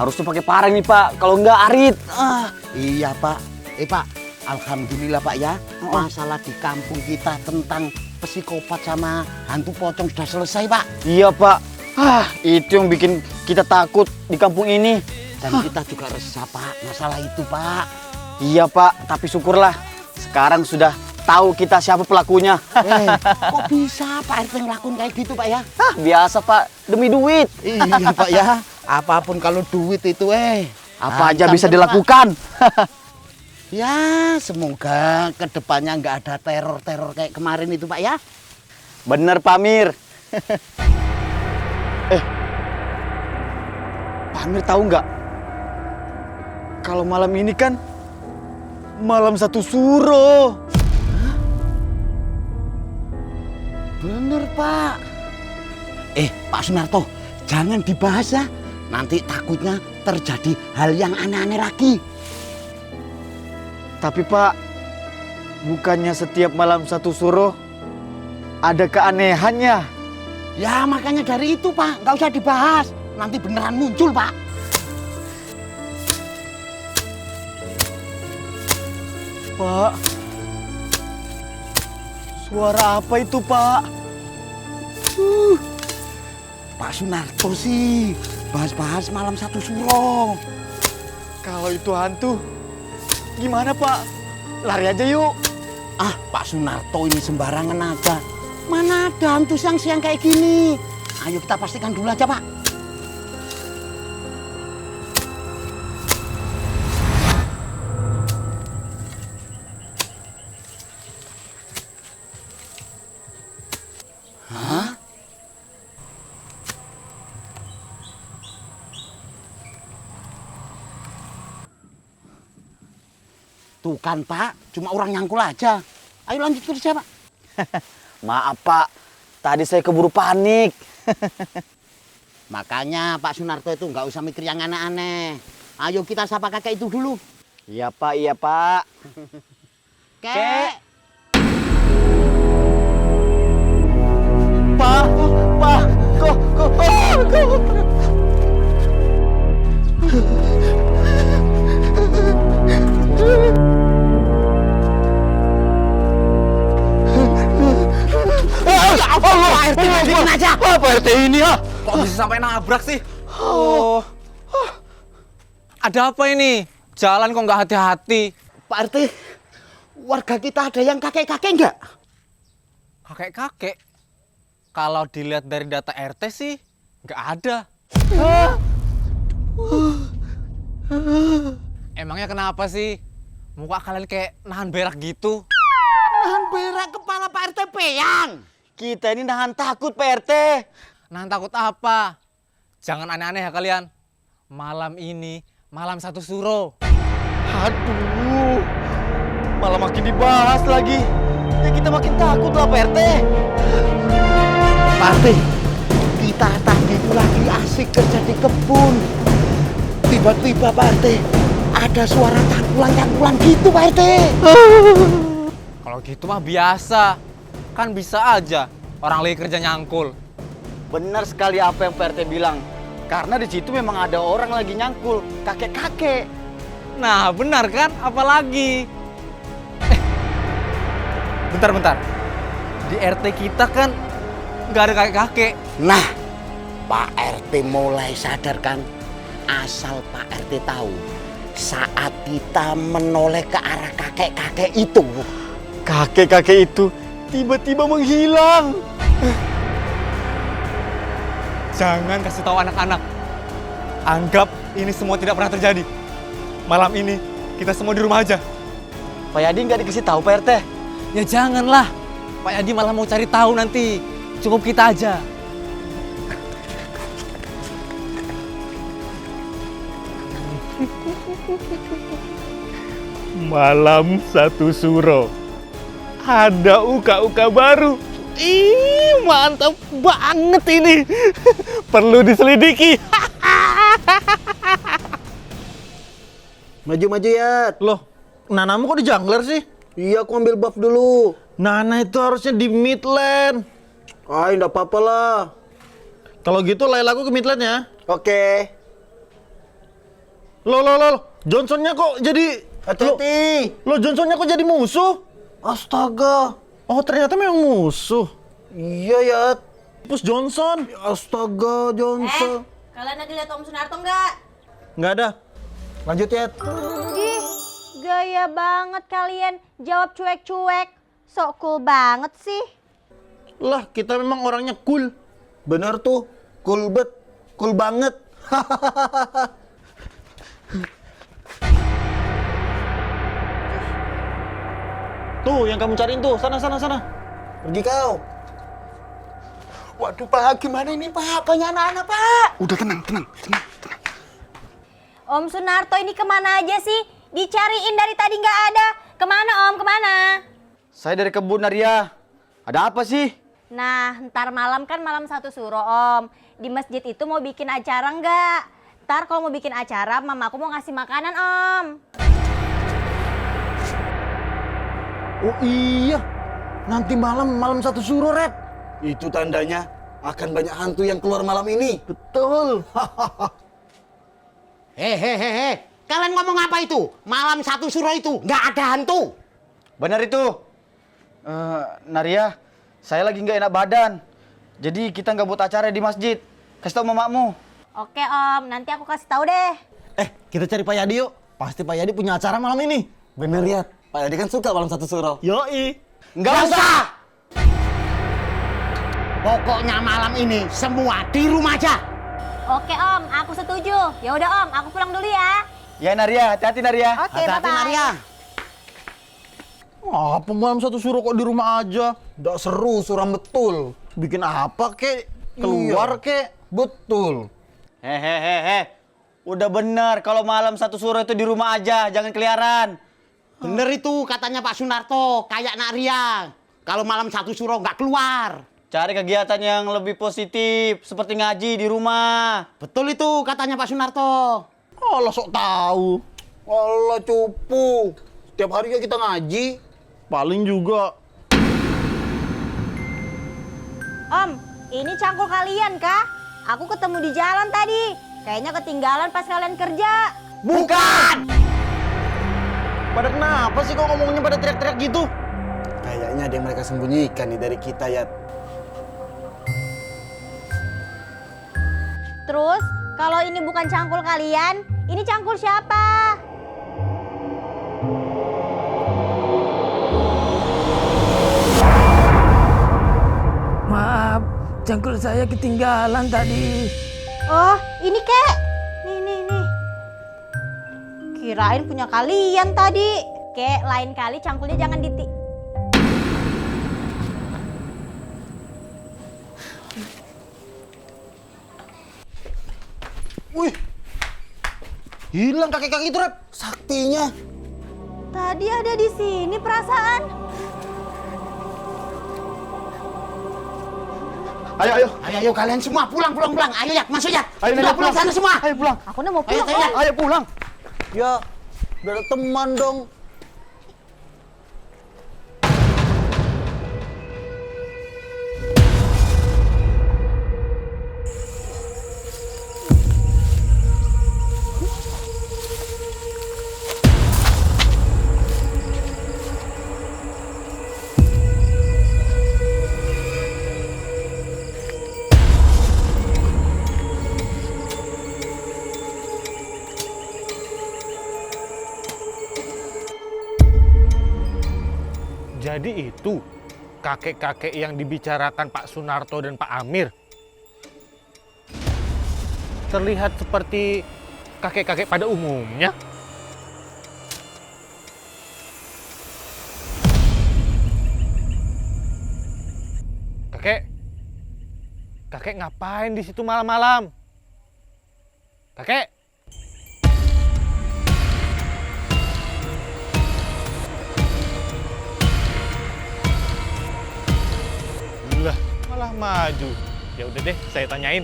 Harusnya pakai parang nih Pak, kalau enggak arit. Iya Pak. Pak, alhamdulillah Pak ya. Masalah di kampung kita tentang psikopat sama hantu pocong sudah selesai Pak. Iya Pak. Itu yang bikin kita takut di kampung ini. Dan kita juga resah Pak, masalah itu Pak. Iya Pak, tapi syukurlah sekarang sudah tahu kita siapa pelakunya. Kok bisa Pak RT ngelakuin kayak gitu Pak ya? Biasa Pak, demi duit. Iya Pak ya, apapun kalau duit itu Apa aja bisa bener, Pak. dilakukan. Ya semoga kedepannya nggak ada teror-teror kayak kemarin itu Pak ya. Bener Pak Mir. Pak Mir tahu nggak? Kalau malam ini kan malam satu suro. Bener Pak. Pak Sunarto, jangan dibahas ya. Nanti takutnya terjadi hal yang aneh-aneh lagi. Tapi Pak, bukannya setiap malam satu suro ada keanehannya? Ya makanya dari itu Pak, nggak usah dibahas. Nanti beneran muncul Pak. Pak, suara apa itu Pak? Pak Sunarto sih, bahas-bahas malam satu suro. Kalau itu hantu, gimana Pak? Lari aja yuk. Pak Sunarto ini sembarangan aja. Mana ada hantu siang-siang kayak gini? Ayo kita pastikan dulu aja Pak. Tuh kan Pak, cuma orang nyangkul aja. Ayo lanjut kerja Pak. Maaf Pak, tadi saya keburu panik. Makanya Pak Sunarto itu nggak usah mikir yang aneh-aneh. Ayo kita sapa kakek itu dulu. Iya Pak, iya Pak. Kek. Pak, kok. Pak RT diem aja. Pak RT ini ya? Kok bisa sampai nabrak sih? Ada apa ini? Jalan kok nggak hati-hati? Pak RT, warga kita ada yang kakek-kakek nggak? Kakek-kakek? Kalau dilihat dari data RT sih, nggak ada. Emangnya kenapa sih? Muka kalian kayak nahan berak gitu? Nahan berak kepala Pak RT peyang. Kita ini nahan takut Pak RT. Nahan takut apa? Jangan aneh-aneh ya kalian. Malam ini, malam satu suro. Aduh, malah makin dibahas lagi. Ya kita makin takut lah Pak RT. Pak RT, kita tadi itu lagi asik kerja di kebun. Tiba-tiba Pak RT, ada suara cangkulan-cangkulan gitu Pak RT. Kalau gitu mah biasa. Kan bisa aja orang lagi kerja nyangkul. Benar sekali apa yang Pak RT bilang. Karena di situ memang ada orang lagi nyangkul, kakek-kakek. Nah, benar kan? Apalagi? Bentar. Di RT kita kan nggak ada kakek-kakek. Nah, Pak RT mulai sadar kan? Asal Pak RT tahu, saat kita menoleh ke arah kakek-kakek itu, Kakek-kakek itu tiba-tiba menghilang. Jangan kasih tahu anak-anak. Anggap ini semua tidak pernah terjadi. Malam ini kita semua di rumah aja. Pak Yadi nggak dikasih tahu Pak RT. Ya janganlah. Pak Yadi malah mau cari tahu nanti. Cukup kita aja. Malam satu suro. Ada uka-uka baru. Ih, mantap banget ini. Perlu diselidiki. Maju ya. Loh, Nanamu kok di jungler sih? Iya, aku ambil buff dulu. Nana itu harusnya di mid lane. Enggak apa-apa lah. Kalau gitu Laylaku ke mid lane ya. Oke. Loh. Johnsonnya kok jadi... Hati-hati. Loh, Johnsonnya kok jadi musuh? Astaga. Oh, ternyata memang musuh. Iya, Yat. Pus Johnson. Astaga, Johnson. Kalian ada lihat Om Sunarto nggak? Nggak ada. Lanjut, Yat. Ih, gaya banget kalian. Jawab cuek-cuek. Sok cool banget sih. Lah, kita memang orangnya cool. Bener tuh. Cool bet. Cool banget. Tuh, yang kamu cariin tuh. Sana. Pergi kau. Waduh Pak, gimana ini Pak? Banyak anak-anak Pak. Udah tenang. Om Sunarto ini kemana aja sih? Dicariin dari tadi nggak ada. Kemana Om? Kemana? Saya dari kebun Naria. Ada apa sih? Nah, ntar malam kan malam 1 Suro Om. Di masjid itu mau bikin acara nggak? Ntar kalau mau bikin acara, mamaku mau ngasih makanan Om. Oh iya. Nanti malam 1 Suro, Red. Itu tandanya akan banyak hantu yang keluar malam ini. Betul. Hehehe. Kalian ngomong apa itu? Malam 1 Suro itu nggak ada hantu. Benar itu. Naria, saya lagi nggak enak badan. Jadi kita nggak buat acara di masjid. Kasih tau mamamu. Oke Om, nanti aku kasih tahu deh. Kita cari Pak Yadi yuk. Pasti Pak Yadi punya acara malam ini. Bener, Yat. Pak Yadi kan suka malam 1 Suro. Yoi. Nggak usah. Pokoknya malam ini semua di rumah aja. Oke Om, aku setuju. Ya udah Om, aku pulang dulu ya. Ya Naria, hati-hati Naria. Oke, Hati-hati bye-bye. Naria. Apa malam 1 Suro kok di rumah aja? Nggak seru, suram betul. Bikin apa kek? Keluar kek? Betul. Hehehe. Udah bener kalau malam 1 Suro itu di rumah aja, jangan keliaran. Bener itu katanya Pak Sunarto, kayak Naria. Kalau malam 1 Suro nggak keluar. Cari kegiatan yang lebih positif, seperti ngaji di rumah. Betul itu katanya Pak Sunarto. Allah sok tahu. Allah cupu. Setiap hari ya kita ngaji. Paling juga. Om, ini cangkul kalian kah? Aku ketemu di jalan tadi. Kayaknya ketinggalan pas kalian kerja. Bukan. Pada kenapa sih kok ngomongnya pada teriak-teriak gitu? Kayaknya ada yang mereka sembunyikan nih dari kita, Yat. Terus, kalau ini bukan cangkul kalian, ini cangkul siapa? Maaf, cangkul saya ketinggalan tadi. Oh, ini kek. Nih. Kirain punya kalian tadi. Kek, lain kali cangkulnya jangan Wih. Hilang kakek-kakek itu, Rep. Saktinya. Tadi ada di sini perasaan. Ayo kalian semua pulang. Ayo ya, masuk ya. Ayo, Sudah pulang sana semua. Ayo pulang. Aku udah mau pulang, Ayo, Om. Ayo pulang. Ya, udah ada teman dong. Jadi itu kakek-kakek yang dibicarakan Pak Sunarto dan Pak Amir. Terlihat seperti kakek-kakek pada umumnya. Kakek ngapain di situ malam-malam? Kakek? Lah, malah maju. Ya udah deh, saya tanyain.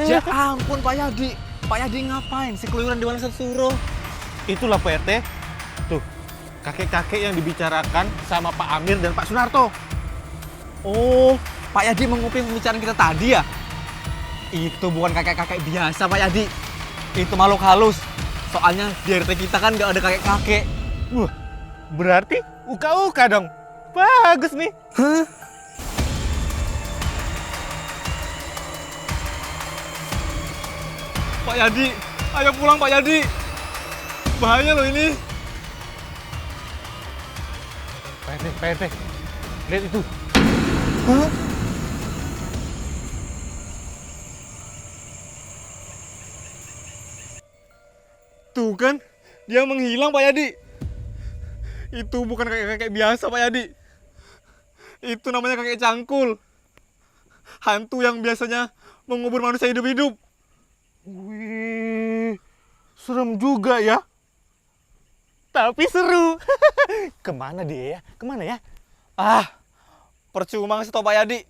Ya ampun Pak Yadi. Pak Yadi ngapain sih keluyuran di malam 1 Suro? Itulah Pak RT. Tuh, kakek-kakek yang dibicarakan sama Pak Amir dan Pak Sunarto. Oh, Pak Yadi menguping pembicaraan kita tadi ya? Itu bukan kakek-kakek biasa Pak Yadi. Itu makhluk halus. Soalnya di RT kita kan nggak ada kakek-kakek. Wah, berarti uka-uka dong. Bagus nih. Pak Yadi, ayo pulang Pak Yadi. Bahaya loh ini. Pak RT, lihat itu. Tuh kan, dia menghilang Pak Yadi. Itu bukan kakek-kakek biasa Pak Yadi. Itu namanya kakek cangkul. Hantu yang biasanya mengubur manusia hidup-hidup. Wih, serem juga ya. Tapi seru. Kemana dia ya? Kemana ya? Ah, percuma ngasih tau Pak Yadi.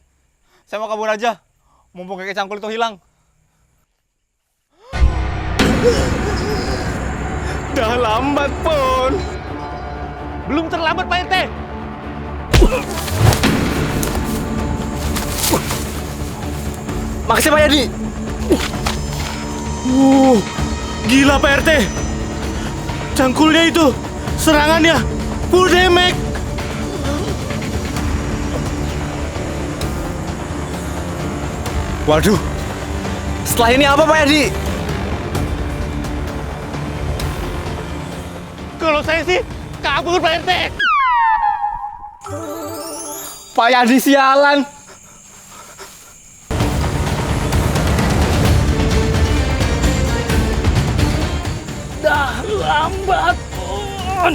Saya mau kabur aja. Mumpung kakek cangkul itu hilang. Dah lambat, Pon. Belum terlambat, Pak RT. Makasih Pak Yadi. Gila, Pak RT. Cangkulnya itu, serangannya full damage. Waduh, setelah ini apa Pak Yadi? Kalau saya sih kabur, Pak RT. Pak Yadi sialan. Dah lambat, Pon.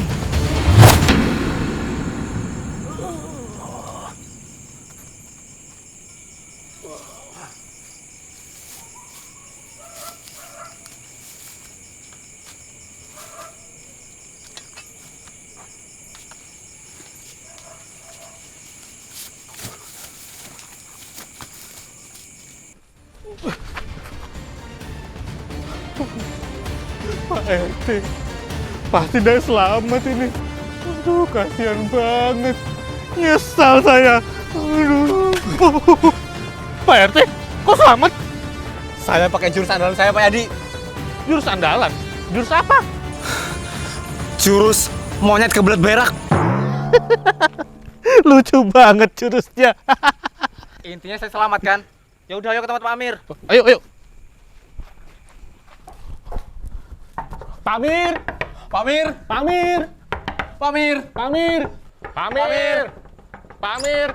Pak RT, pasti dah selamat ini. Aduh, kasihan banget. Nyesal saya. Aduh. Pak RT, kok selamat? Saya pakai jurus andalan saya Pak Yadi. Jurus andalan? Jurus apa? Jurus monyet kebelet berak. Lucu banget jurusnya. Intinya saya selamat kan? Ya udah ayo ke tempat Pak Amir. Ayo, ayo. Pak Amir, Pak Amir, Pak Amir, Pak Amir, Pak Amir, Pak Amir, Pak Amir.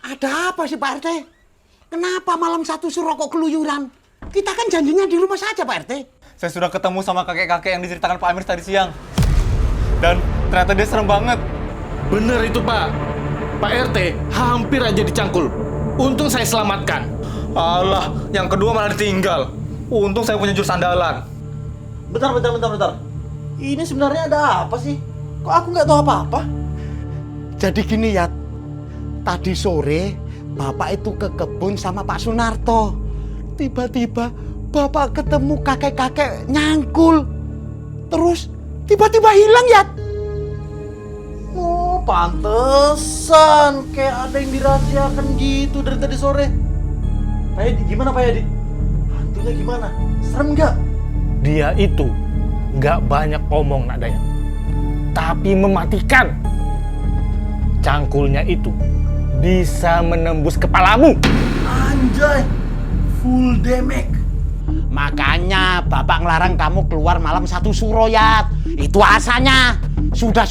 Ada apa sih Pak RT? Kenapa malam satu suruh kok keluyuran? Kita kan janjinya di rumah saja Pak RT. saya sudah ketemu sama kakek-kakek yang diceritakan Pak Amir tadi siang. Dan ternyata dia serem banget. Bener itu Pak. Pak RT hampir aja dicangkul. Untung saya selamatkan. Alah, yang kedua malah ditinggal. Untung saya punya jurus andalan. Bentar. Ini sebenarnya ada apa sih? Kok aku nggak tahu apa-apa? Jadi gini ya, tadi sore Bapak itu ke kebun sama Pak Sunarto. Tiba-tiba Bapak ketemu kakek-kakek nyangkul. Terus tiba-tiba hilang ya. Oh, pantesan kayak ada yang dirahasiakan gitu dari tadi sore. Pak Yadi, gimana Pak Yadi? Hantunya gimana? Serem nggak? Dia itu nggak banyak omong nak Dayat, tapi mematikan. Cangkulnya itu bisa menembus kepalamu. Anjay, full damage. Makanya Bapak ngelarang kamu keluar malam satu suro ya. Itu asalnya. Sudah.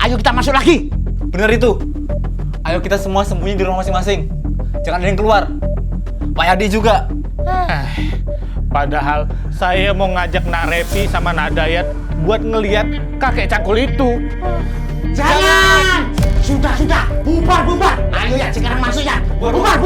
Ayo kita masuk lagi. Bener itu. Ayo kita semua sembunyi di rumah masing-masing. Jangan ada yang keluar. Pak Yadi juga. Padahal saya mau ngajak Nak Repi sama Nak Dayat buat ngeliat kakek cangkul itu. Jangan. Sudah. Bubar. Ayo ya, sekarang masuk ya. Bubar.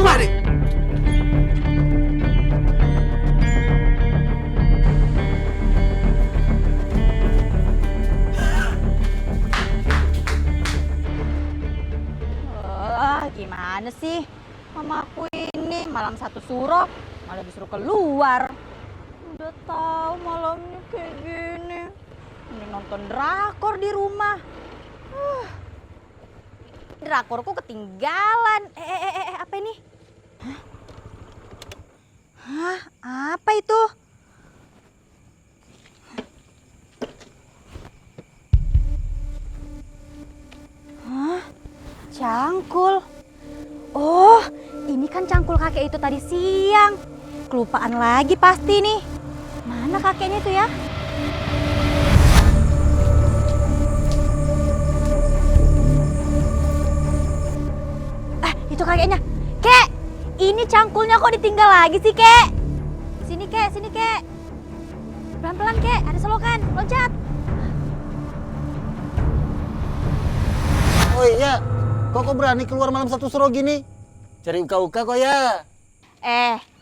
Gimana sih? Mamaku ini malam satu suro malah disuruh keluar. Udah tahu malamnya kayak gini. Mending nonton drakor di rumah. Drakorku ketinggalan. Apa ini? Hah, apa itu? Hah, cangkul. Oh, ini kan cangkul kakek itu tadi siang. Kelupaan lagi pasti nih. Mana kakeknya itu ya? Itu kakeknya. Kek, ini cangkulnya kok ditinggal lagi sih, Kek? Sini, Kek, sini, Kek. Pelan-pelan, Kek, ada selokan, loncat. Oh iya, kok berani keluar malam satu suro gini? Cari uka-uka kok ya?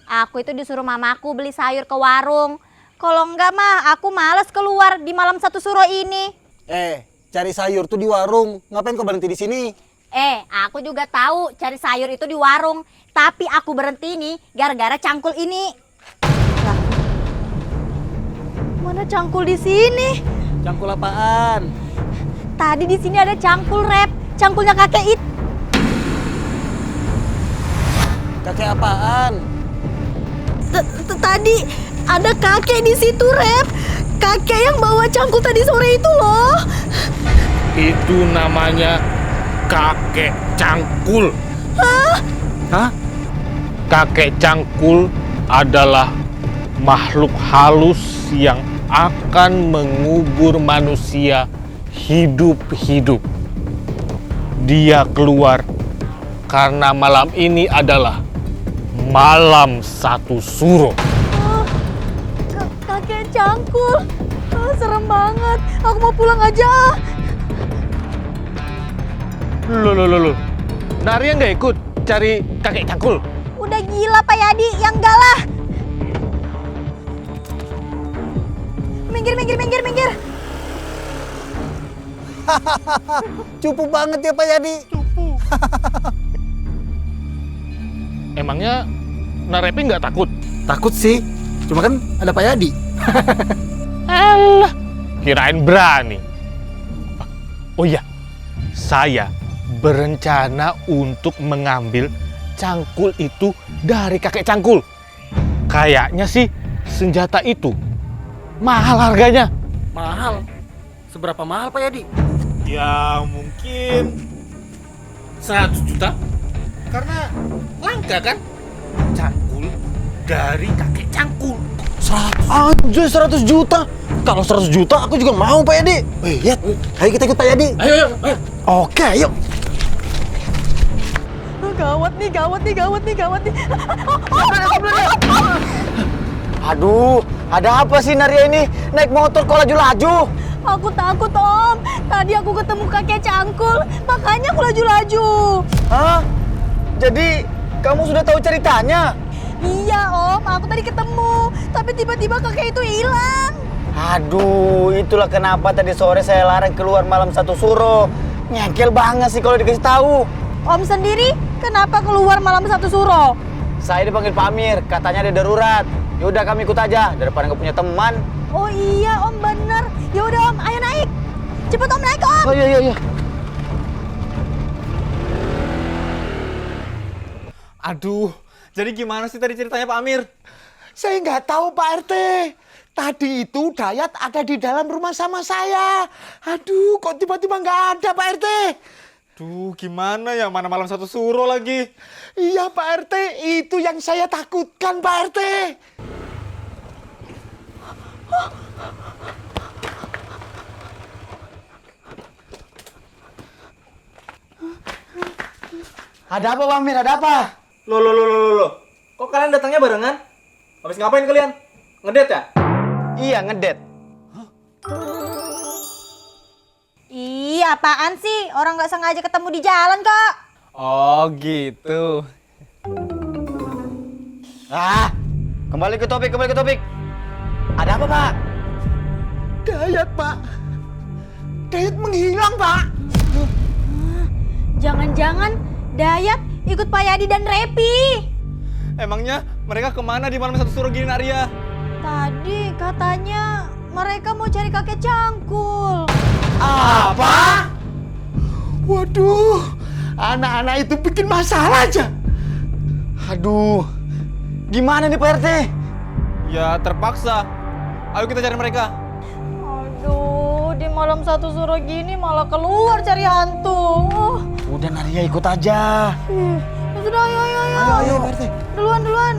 Aku itu disuruh mamaku beli sayur ke warung. Kalau enggak mah, aku males keluar di malam satu suro ini. Cari sayur tuh di warung. Ngapain kau berhenti di sini? Aku juga tahu cari sayur itu di warung. Tapi aku berhenti nih gara-gara cangkul ini. Lah, mana cangkul di sini? Cangkul apaan? Tadi di sini ada cangkul rep, cangkulnya kakek itu. Kakek apaan? Tadi ada kakek di situ rep. Kakek yang bawa cangkul tadi sore itu loh. Itu namanya kakek cangkul. Hah? Kakek cangkul adalah makhluk halus yang akan mengubur manusia hidup-hidup. Dia keluar karena malam ini adalah malam satu suro. Kakek cangkul. Serem banget. Aku mau pulang aja. Loh. Narya nggak ikut cari kakek cangkul? Udah gila Pak Yadi, yang enggak lah. Minggir. Cupu banget ya Pak Yadi. Emangnya Narepi nggak takut? Takut sih, cuma kan ada Pak Yadi. Alah, kirain berani. Oh iya, saya berencana untuk mengambil cangkul itu dari kakek cangkul. Kayaknya sih senjata itu mahal harganya. Mahal? Seberapa mahal Pak Yadi? Ya mungkin 100 juta. Karena langka kan? Cangkul dari kakek cangkul. 100 juta. Kalau 100 juta aku juga mau Pak Yadi. Lihat, ayo kita ikut Pak Yadi. Ayo. Oke, ayo. Gawat nih. Aduh, ada apa sih Narya ini? Naik motor kok laju-laju? Aku takut Om. Tadi aku ketemu kakek cangkul, makanya aku laju-laju. Hah? Jadi kamu sudah tahu ceritanya? Iya Om, aku tadi ketemu, tapi tiba-tiba kakek itu hilang. Aduh, itulah kenapa tadi sore saya larang keluar malam satu suro. Nyengkel banget sih kalau dikasih tahu. Om sendiri kenapa keluar malam satu suro? Saya dipanggil Pak Amir, katanya ada darurat. Yaudah kami ikut aja, daripada nggak punya teman. Oh iya Om, bener. Ya udah Om, ayo naik. Cepet Om, naik Om. Oh iya. Aduh, jadi gimana sih tadi ceritanya Pak Amir? Saya nggak tahu Pak RT. Tadi itu Dayat ada di dalam rumah sama saya. Aduh, kok tiba-tiba nggak ada Pak RT? Duh, gimana ya? Mana malam satu suro lagi? Iya Pak RT, itu yang saya takutkan Pak RT. Ada apa Pak Amir? Ada apa? Loh. Kok kalian datangnya barengan? Habis ngapain kalian? Ngedet ya? Iya, ngedet. Ih, apaan sih? Orang nggak sengaja ketemu di jalan kok. Oh, gitu. Kembali ke topik. Ada apa Pak? Dayat Pak. Dayat menghilang Pak. Jangan-jangan Dayat ikut Pak Yadi dan Repi. Emangnya mereka kemana di malam satu suro gini Narya? Tadi katanya mereka mau cari kakek cangkul. Apa? Waduh, anak-anak itu bikin masalah aja. Aduh, Gimana nih Pak RT? Ya terpaksa. Ayo kita cari mereka. Aduh, di malam satu suro gini malah keluar cari hantu. Udah Naria ikut aja. Ya sudah, ayo. Ayo Pak RT. Duluan.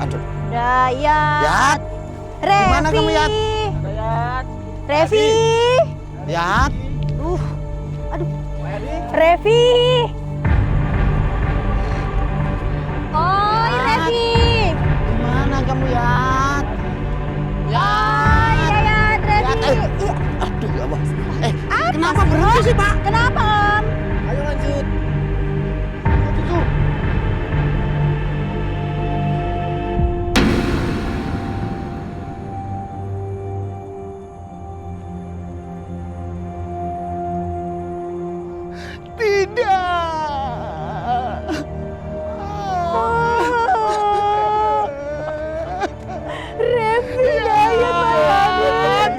Aduh. Dayat. Revi. Gimana kamu, Yat? Revi. Yat. Aduh. Revi. Oi, Revi. Gimana kamu, Yat? Oi, Dayat, Revi. Iya. Aduh, ya Allah. Apa Kenapa sih, berhenti Om? sih, Pak? Kenapa, Om? Ayo lanjut. Lanjut. Revi, Dayat,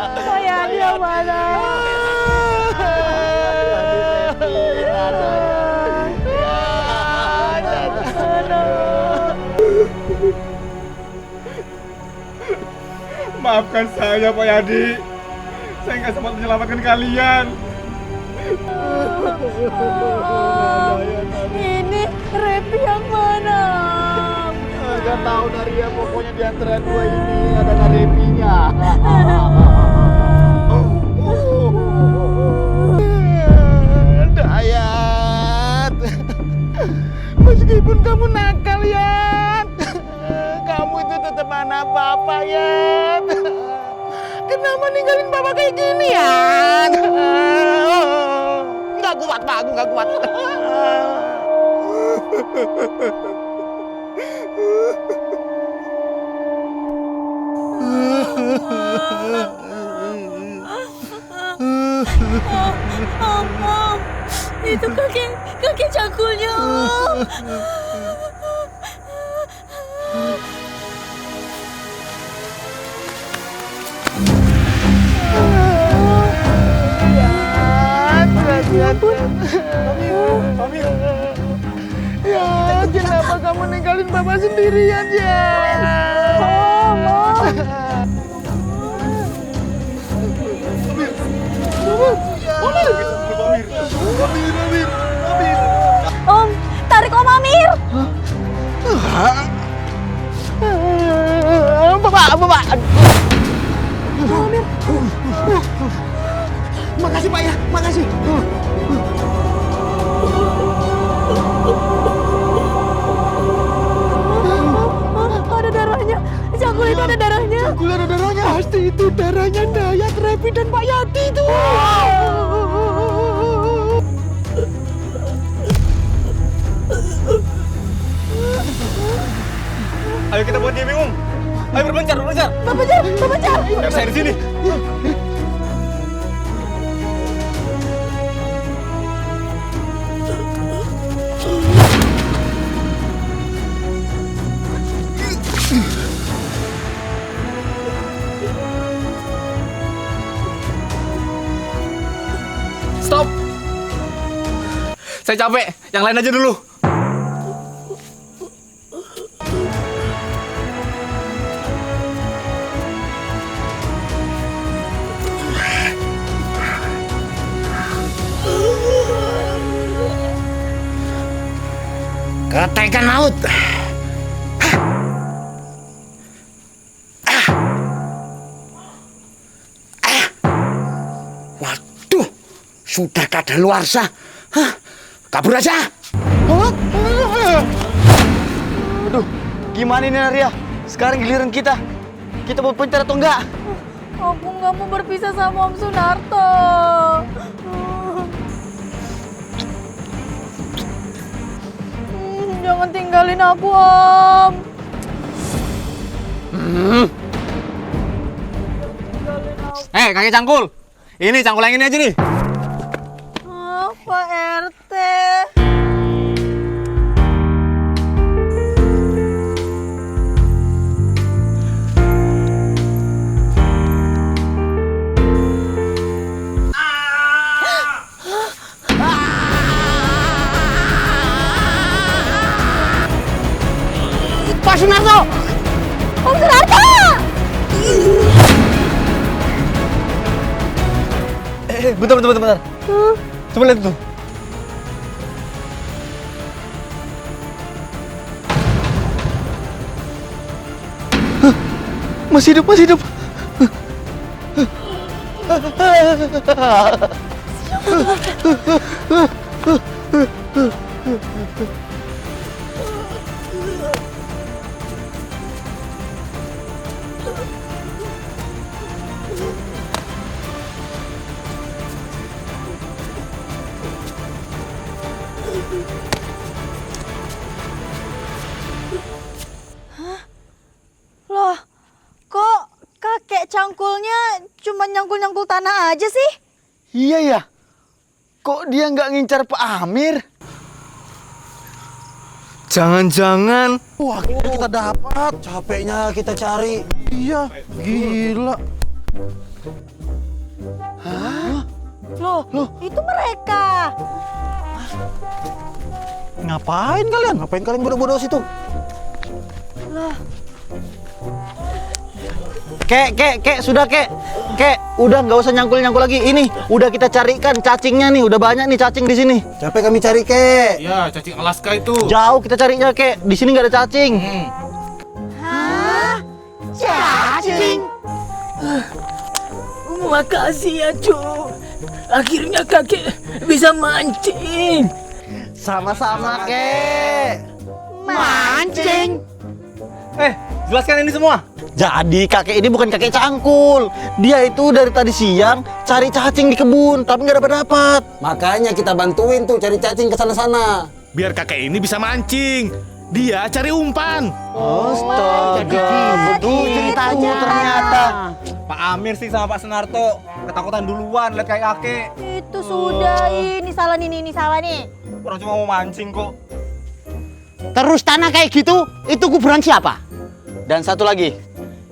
Sayang dia mana? Maafkan saya Pak Yadi. Saya nggak sempat menyelamatkan kalian. Ini Revi yang mana? Gak tahu Naria, pokoknya di antara dua ini ada Narepinya. Dayat, meskipun kamu nakal Yat, kamu itu tetap anak Bapak Yat. Kenapa ninggalin Bapak kayak gini Yat? Nggak kuat Pak, aku nggak kuat. Om, itu kakek cangkulnya, Om. Ya, kenapa kamu ninggalin Bapak sendirian ya? Om, tarik Om Amir. Bapak. Makasih Pak ya, makasih. Ada darahnya. Cangkul itu ada darahnya. Gula ada darahnya, pasti itu darahnya Dayat, Revi dan Pak Yati itu. Ayo kita buat dia bingung. Ayo berpencar. Berpencar. Ayo saya di sini. Stop. Saya capek. Yang lain aja dulu. Ketekan laut. Waduh, sudah kadaluarsa. Kabur aja. Aduh, gimana ini Naria? Sekarang giliran kita. Kita mau pencar atau enggak? Aku nggak mau berpisah sama Om Sunarto. jangan tinggalin aku, Om. Kakek Cangkul. Ini cangkul yang ini aja nih. Oh, Pak RT. Pak Sunarto! Om Sunarto! Bentar. Coba lihat tuh. Masih hidup. Loh, kok kakek cangkulnya cuma nyangkul-nyangkul tanah aja sih? Iya ya. Kok dia nggak ngincar Pak Amir? Jangan-jangan Wah, kita dapat. Capeknya kita cari. Iya, gila. Loh, itu mereka. Ngapain kalian? Ngapain kalian bodoh-bodoh situ? Lah, Kek, sudah kek, udah nggak usah nyangkul lagi. Ini udah kita carikan cacingnya nih, udah banyak nih cacing di sini. Capek kami cari, kek. Ya, cacing Alaska itu. Jauh kita carinya kek, di sini nggak ada cacing. hah? Cacing? Makasih ya, Cu. Akhirnya kakek bisa mancing. Sama-sama kek. Mancing? jelaskan ini semua. Jadi kakek ini bukan kakek cangkul. Dia itu dari tadi siang cari cacing di kebun, tapi nggak dapat. Makanya kita bantuin tuh cari cacing ke sana-sana. Biar kakek ini bisa mancing. Dia cari umpan. Astaga, betul ceritanya ternyata. Pak Amir sih sama Pak Sunarto ketakutan duluan lihat kakek. Itu sudah, ini salah nih. Orang cuma mau mancing kok. Terus tanah kayak gitu, itu kuburan siapa? Dan satu lagi,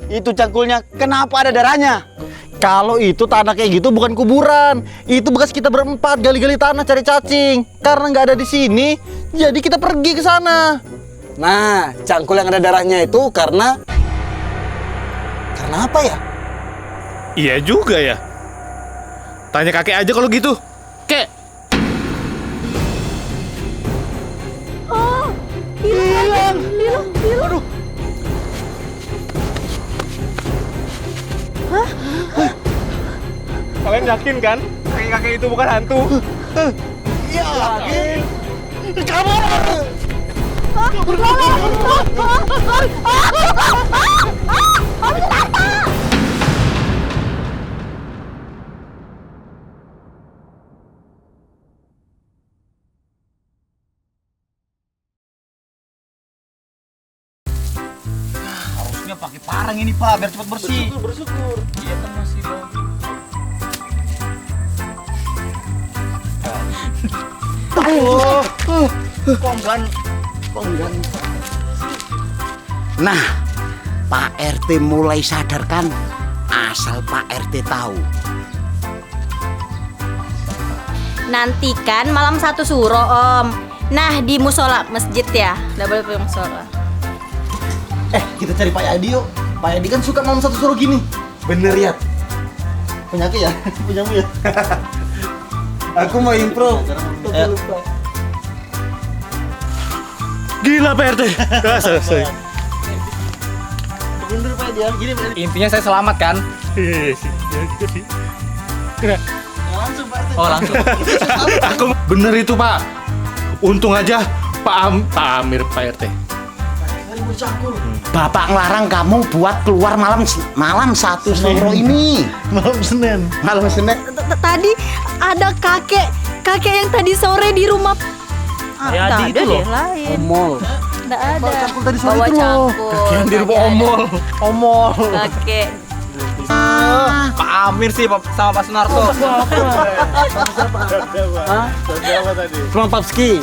itu cangkulnya kenapa ada darahnya? Kalau itu tanah kayak gitu bukan kuburan, itu bekas kita berempat gali-gali tanah cari cacing. Karena nggak ada di sini, jadi kita pergi ke sana. Nah, cangkul yang ada darahnya itu karena apa ya? Iya juga ya. Tanya kakek aja kalau gitu. Kek, Oh, hilang. Aduh. Kalian yakin kan kakek-kakek itu bukan hantu? Harusnya pakai parang ini Pak, biar cepat bersih. Bersyukur. Iya kan masih dong. Konggan. Nah, Pak RT mulai sadarkan asal Pak RT tahu. Nantikan malam 1 suro, Om. Nah, di musola masjid ya. Nggak boleh pergi musola. Kita cari Pak Yadi yuk. Pak Yadi kan suka malam 1 suruh gini. Bener ya? Punya aku ya? Punyamu ya? Aku mau improve. gila Pak RT. Selesai. Mundur Pak Yadi, gini Pak Yadi. Intinya saya selamat kan? Iya sih, ya juga sih. Langsung Pak RT. Oh langsung. Aku bener itu Pak. Untung aja Pak Amir Pak RT. Bapak ngelarang kamu buat keluar malam 1 sore ini. Malam Senin. Malam Senin. Tadi ada kakek yang tadi sore di rumah Kayak Adi itu loh. lain. Omol. Nggak ada. Cangkul tadi sore Bawa itu loh. cangkul. Kayak di rumah Nggak ada. omol. Kakek. Pak Amir sih sama Pak Sunarto. Cuma Papski.